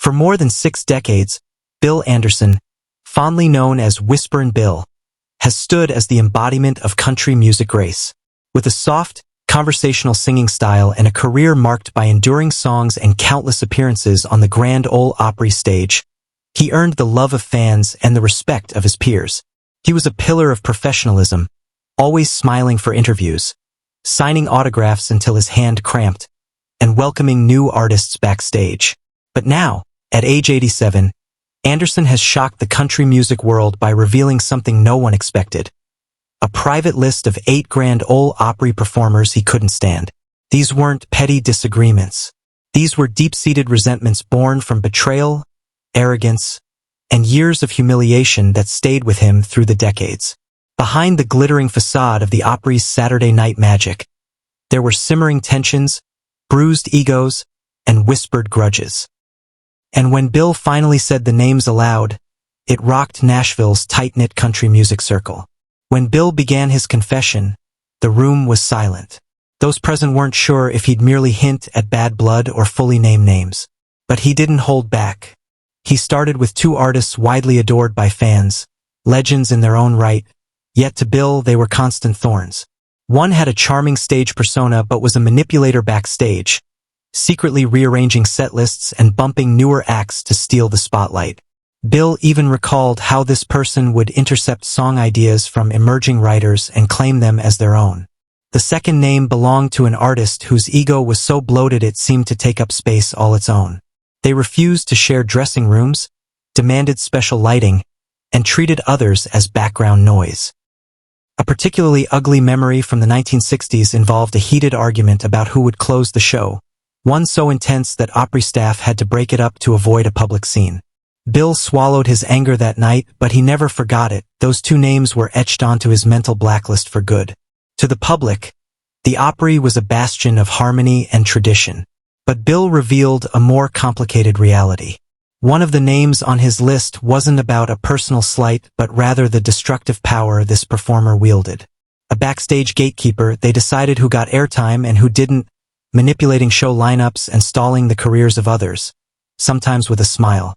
For more than 6 decades, Bill Anderson, fondly known as Whisperin' Bill, has stood as the embodiment of country music grace. With a soft, conversational singing style and a career marked by enduring songs and countless appearances on the Grand Ole Opry stage, he earned the love of fans and the respect of his peers. He was a pillar of professionalism, always smiling for interviews, signing autographs until his hand cramped, and welcoming new artists backstage. But now, at age 87, Anderson has shocked the country music world by revealing something no one expected: a private list of 8 Grand Ole Opry performers he couldn't stand. These weren't petty disagreements. These were deep-seated resentments born from betrayal, arrogance, and years of humiliation that stayed with him through the decades. Behind the glittering facade of the Opry's Saturday Night Magic, there were simmering tensions, bruised egos, and whispered grudges. And when Bill finally said the names aloud, it rocked Nashville's tight-knit country music circle. When Bill began his confession, the room was silent. Those present weren't sure if he'd merely hint at bad blood or fully name names. But he didn't hold back. He started with 2 artists widely adored by fans, legends in their own right, yet to Bill they were constant thorns. One had a charming stage persona but was a manipulator backstage, secretly rearranging set lists and bumping newer acts to steal the spotlight. Bill even recalled how this person would intercept song ideas from emerging writers and claim them as their own. The second name belonged to an artist whose ego was so bloated it seemed to take up space all its own. They refused to share dressing rooms, demanded special lighting, and treated others as background noise. A particularly ugly memory from the 1960s involved a heated argument about who would close the show, one so intense that Opry staff had to break it up to avoid a public scene. Bill swallowed his anger that night, but he never forgot it. Those 2 names were etched onto his mental blacklist for good. To the public, the Opry was a bastion of harmony and tradition. But Bill revealed a more complicated reality. One of the names on his list wasn't about a personal slight, but rather the destructive power this performer wielded. A backstage gatekeeper, they decided who got airtime and who didn't, manipulating show lineups and stalling the careers of others, sometimes with a smile.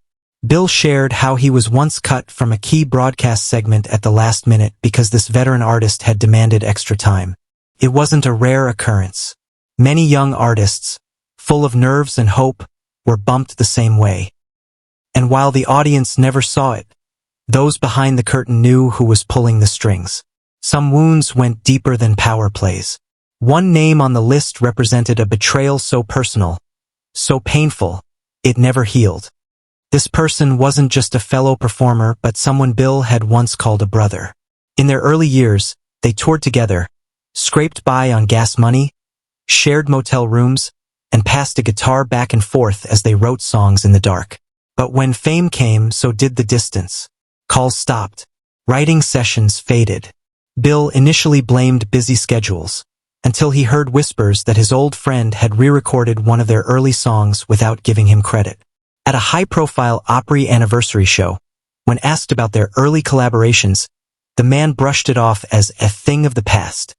Bill shared how he was once cut from a key broadcast segment at the last minute because this veteran artist had demanded extra time. It wasn't a rare occurrence. Many young artists, full of nerves and hope, were bumped the same way. And while the audience never saw it, those behind the curtain knew who was pulling the strings. Some wounds went deeper than power plays. One name on the list represented a betrayal so personal, so painful, it never healed. This person wasn't just a fellow performer but someone Bill had once called a brother. In their early years, they toured together, scraped by on gas money, shared motel rooms, and passed a guitar back and forth as they wrote songs in the dark. But when fame came, so did the distance. Calls stopped. Writing sessions faded. Bill initially blamed busy schedules, until he heard whispers that his old friend had re-recorded one of their early songs without giving him credit. At a high-profile Opry anniversary show, when asked about their early collaborations, the man brushed it off as a thing of the past,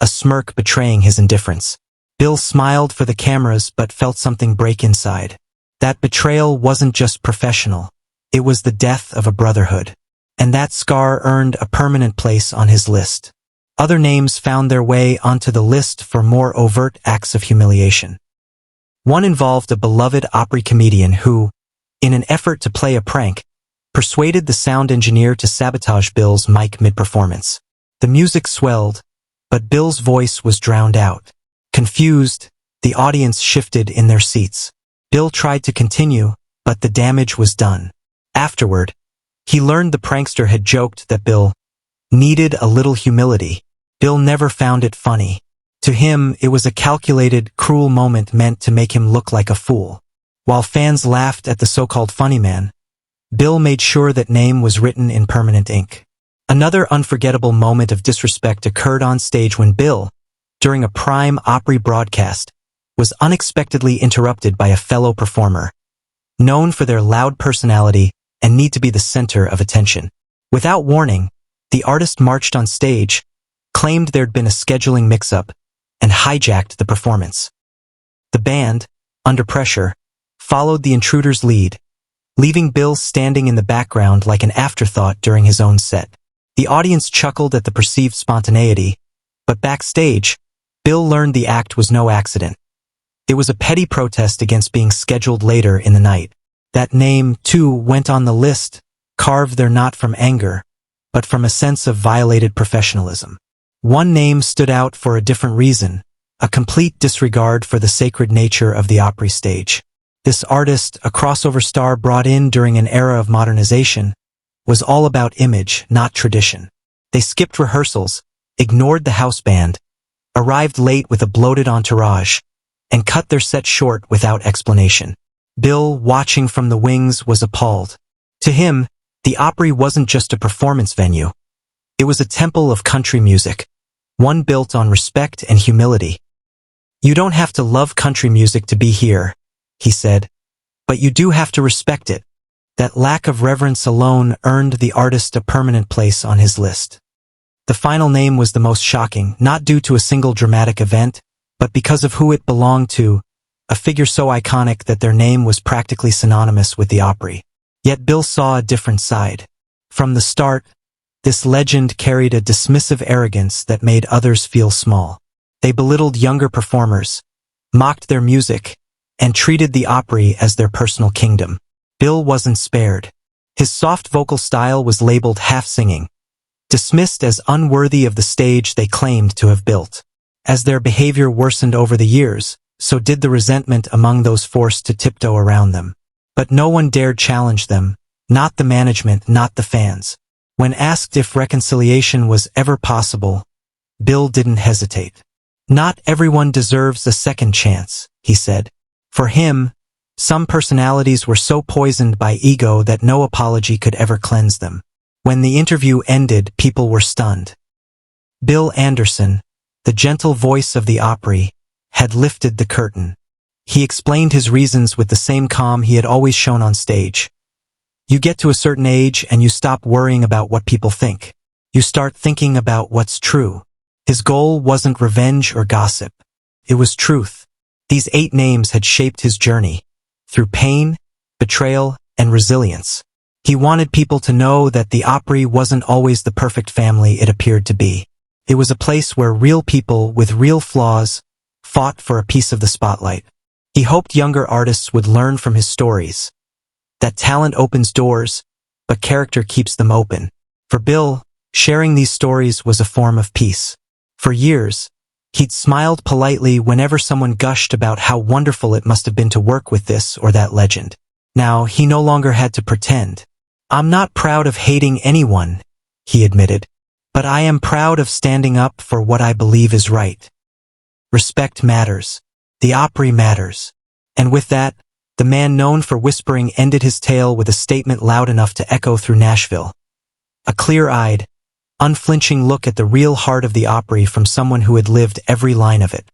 a smirk betraying his indifference. Bill smiled for the cameras but felt something break inside. That betrayal wasn't just professional. It was the death of a brotherhood. And that scar earned a permanent place on his list. Other names found their way onto the list for more overt acts of humiliation. One involved a beloved Opry comedian who, in an effort to play a prank, persuaded the sound engineer to sabotage Bill's mic mid-performance. The music swelled, but Bill's voice was drowned out. Confused, the audience shifted in their seats. Bill tried to continue, but the damage was done. Afterward, he learned the prankster had joked that Bill needed a little humility. Bill never found it funny. To him, it was a calculated, cruel moment meant to make him look like a fool. While fans laughed at the so-called funny man, Bill made sure that name was written in permanent ink. Another unforgettable moment of disrespect occurred on stage when Bill, during a prime Opry broadcast, was unexpectedly interrupted by a fellow performer, known for their loud personality and need to be the center of attention. Without warning, the artist marched on stage, claimed there'd been a scheduling mix-up, and hijacked the performance. The band, under pressure, followed the intruder's lead, leaving Bill standing in the background like an afterthought during his own set. The audience chuckled at the perceived spontaneity, but backstage, Bill learned the act was no accident. It was a petty protest against being scheduled later in the night. That name, too, went on the list, carved there not from anger, but from a sense of violated professionalism. One name stood out for a different reason, a complete disregard for the sacred nature of the Opry stage. This artist, a crossover star brought in during an era of modernization, was all about image, not tradition. They skipped rehearsals, ignored the house band, arrived late with a bloated entourage, and cut their set short without explanation. Bill, watching from the wings, was appalled. To him, the Opry wasn't just a performance venue. It was a temple of country music, one built on respect and humility. "You don't have to love country music to be here," he said, "but you do have to respect it." That lack of reverence alone earned the artist a permanent place on his list. The final name was the most shocking, not due to a single dramatic event, but because of who it belonged to, a figure so iconic that their name was practically synonymous with the Opry. Yet Bill saw a different side. From the start, this legend carried a dismissive arrogance that made others feel small. They belittled younger performers, mocked their music, and treated the Opry as their personal kingdom. Bill wasn't spared. His soft vocal style was labeled half-singing, dismissed as unworthy of the stage they claimed to have built. As their behavior worsened over the years, so did the resentment among those forced to tiptoe around them. But no one dared challenge them, not the management, not the fans. When asked if reconciliation was ever possible, Bill didn't hesitate. "Not everyone deserves a second chance," he said. For him, some personalities were so poisoned by ego that no apology could ever cleanse them. When the interview ended, people were stunned. Bill Anderson, the gentle voice of the Opry, had lifted the curtain. He explained his reasons with the same calm he had always shown on stage. "You get to a certain age and you stop worrying about what people think. You start thinking about what's true." His goal wasn't revenge or gossip. It was truth. These 8 names had shaped his journey, through pain, betrayal, and resilience. He wanted people to know that the Opry wasn't always the perfect family it appeared to be. It was a place where real people with real flaws fought for a piece of the spotlight. He hoped younger artists would learn from his stories, that talent opens doors, but character keeps them open. For Bill, sharing these stories was a form of peace. For years, he'd smiled politely whenever someone gushed about how wonderful it must have been to work with this or that legend. Now, he no longer had to pretend. "I'm not proud of hating anyone," he admitted, "but I am proud of standing up for what I believe is right. Respect matters. The Opry matters." And with that, the man known for whispering ended his tale with a statement loud enough to echo through Nashville. A clear-eyed, unflinching look at the real heart of the Opry from someone who had lived every line of it.